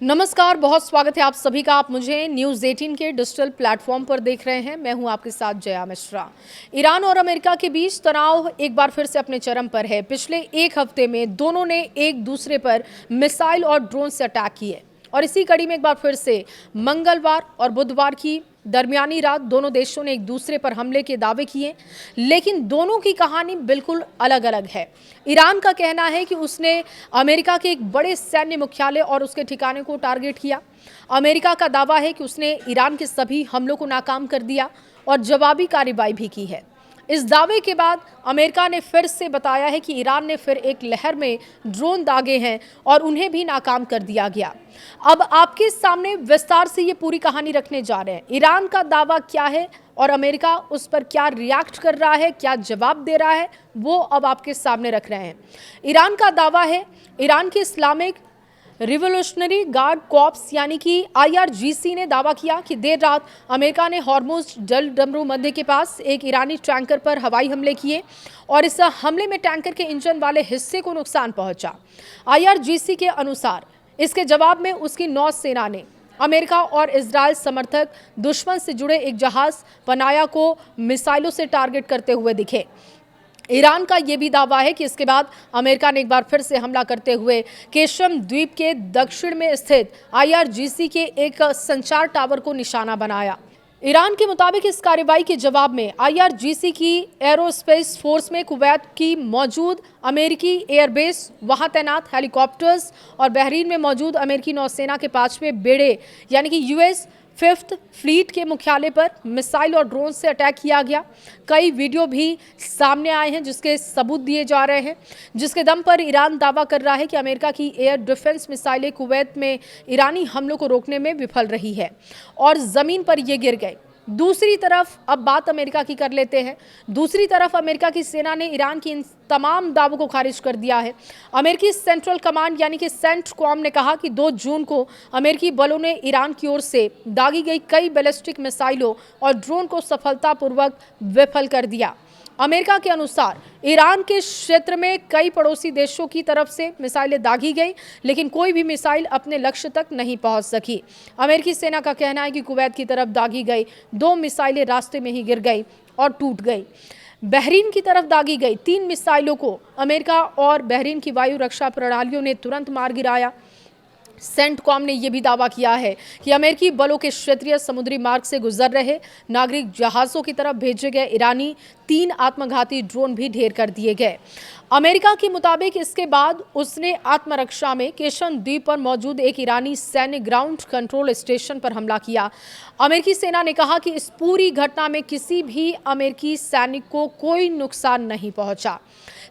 नमस्कार, बहुत स्वागत है आप सभी का। आप मुझे न्यूज़ 18 के डिजिटल प्लेटफॉर्म पर देख रहे हैं। मैं हूं आपके साथ जया मिश्रा। ईरान और अमेरिका के बीच तनाव एक बार फिर से अपने चरम पर है। पिछले एक हफ्ते में दोनों ने एक दूसरे पर मिसाइल और ड्रोन से अटैक किए और इसी कड़ी में एक बार फिर से मंगलवार और बुधवार की दरमियानी रात दोनों देशों ने एक दूसरे पर हमले के दावे किए, लेकिन दोनों की कहानी बिल्कुल अलग अलग है। ईरान का कहना है कि उसने अमेरिका के एक बड़े सैन्य मुख्यालय और उसके ठिकाने को टारगेट किया। अमेरिका का दावा है कि उसने ईरान के सभी हमलों को नाकाम कर दिया और जवाबी कार्रवाई भी की है। इस दावे के बाद अमेरिका ने फिर से बताया है कि ईरान ने फिर एक लहर में ड्रोन दागे हैं और उन्हें भी नाकाम कर दिया गया। अब आपके सामने विस्तार से ये पूरी कहानी रखने जा रहे हैं। ईरान का दावा क्या है और अमेरिका उस पर क्या रिएक्ट कर रहा है, क्या जवाब दे रहा है, वो अब आपके सामने रख रहे हैं। ईरान का दावा है, ईरान के इस्लामिक रिवोल्यूशनरी गार्ड कॉर्प्स यानी कि IRGC ने दावा किया कि देर रात अमेरिका ने हॉर्मुज जल डमरू मध्य के पास एक ईरानी टैंकर पर हवाई हमले किए और इस हमले में टैंकर के इंजन वाले हिस्से को नुकसान पहुंचा। IRGC के अनुसार इसके जवाब में उसकी नौसेना ने अमेरिका और इजरायल समर्थक दुश्मन से जुड़े एक जहाज पनाया को मिसाइलों से टारगेट करते हुए दिखे। ईरान का यह भी दावा है कि इसके बाद अमेरिका ने एक बार फिर से हमला करते हुए केशम द्वीप के दक्षिण में स्थित IRGC के एक संचार टावर को निशाना बनाया। ईरान के मुताबिक इस कार्रवाई के जवाब में IRGC की एरोस्पेस फोर्स में कुवैत की मौजूद अमेरिकी एयरबेस, वहां तैनात हेलीकॉप्टर्स और बहरीन में मौजूद अमेरिकी नौसेना के 5वें बेड़े यानी कि US 5th फ्लीट के मुख्यालय पर मिसाइल और ड्रोन से अटैक किया गया। कई वीडियो भी सामने आए हैं जिसके सबूत दिए जा रहे हैं, जिसके दम पर ईरान दावा कर रहा है कि अमेरिका की एयर डिफेंस मिसाइलें कुवैत में ईरानी हमलों को रोकने में विफल रही है और जमीन पर ये गिर गए। दूसरी तरफ अब बात अमेरिका की कर लेते हैं। दूसरी तरफ अमेरिका की सेना ने ईरान की इन तमाम दावों को खारिज कर दिया है। अमेरिकी सेंट्रल कमांड यानी कि सेंटकॉम ने कहा कि 2 जून को अमेरिकी बलों ने ईरान की ओर से दागी गई कई बैलिस्टिक मिसाइलों और ड्रोन को सफलतापूर्वक विफल कर दिया। अमेरिका के अनुसार ईरान के क्षेत्र में कई पड़ोसी देशों की तरफ से मिसाइलें दागी गई, लेकिन कोई भी मिसाइल अपने लक्ष्य तक नहीं पहुंच सकी। अमेरिकी सेना का कहना है कि कुवैत की तरफ दागी गई 2 मिसाइलें रास्ते में ही गिर गई और टूट गई। बहरीन की तरफ दागी गई 3 मिसाइलों को अमेरिका और बहरीन की वायु रक्षा प्रणालियों ने तुरंत मार गिराया। सेंटकॉम ने यह भी दावा किया है कि अमेरिकी बलों के क्षेत्रीय समुद्री मार्ग से गुजर रहे नागरिक जहाजों की तरफ भेजे गए ईरानी 3 आत्मघाती ड्रोन भी ढेर कर दिए गए। अमेरिका के मुताबिक इसके बाद उसने आत्मरक्षा में केशम द्वीप पर मौजूद एक ईरानी सैन्य ग्राउंड कंट्रोल स्टेशन पर हमला किया। अमेरिकी सेना ने कहा कि इस पूरी घटना में किसी भी अमेरिकी सैनिक को कोई नुकसान नहीं पहुंचा।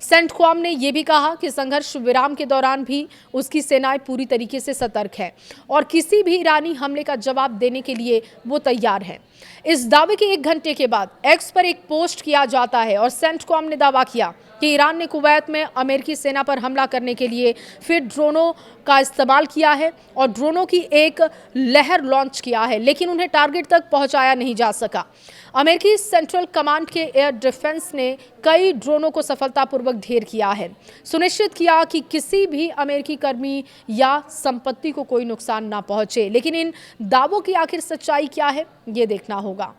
सेंटकॉम ने यह भी कहा कि संघर्ष विराम के दौरान भी उसकी सेनाएं पूरी तरीके से सतर्क है और किसी भी ईरानी हमले का जवाब देने के लिए वो तैयार है। इस दावे के 1 घंटे के बाद एक्स पर एक पोस्ट किया जाता है और सेंटकॉम ने दावा किया कि ईरान ने कुवैत में अमेरिकी सेना पर हमला करने के लिए फिर ड्रोनों का इस्तेमाल किया है और ड्रोनों की एक लहर लॉन्च किया है, लेकिन उन्हें टारगेट तक पहुंचाया नहीं जा सका। अमेरिकी सेंट्रल कमांड के एयर डिफेंस ने कई ड्रोनों को सफलतापूर्वक ढेर किया है, सुनिश्चित किया कि किसी भी अमेरिकी कर्मी या संपत्ति को कोई नुकसान ना पहुंचे। लेकिन इन दावों की आखिर सच्चाई क्या है, ये देखना होगा।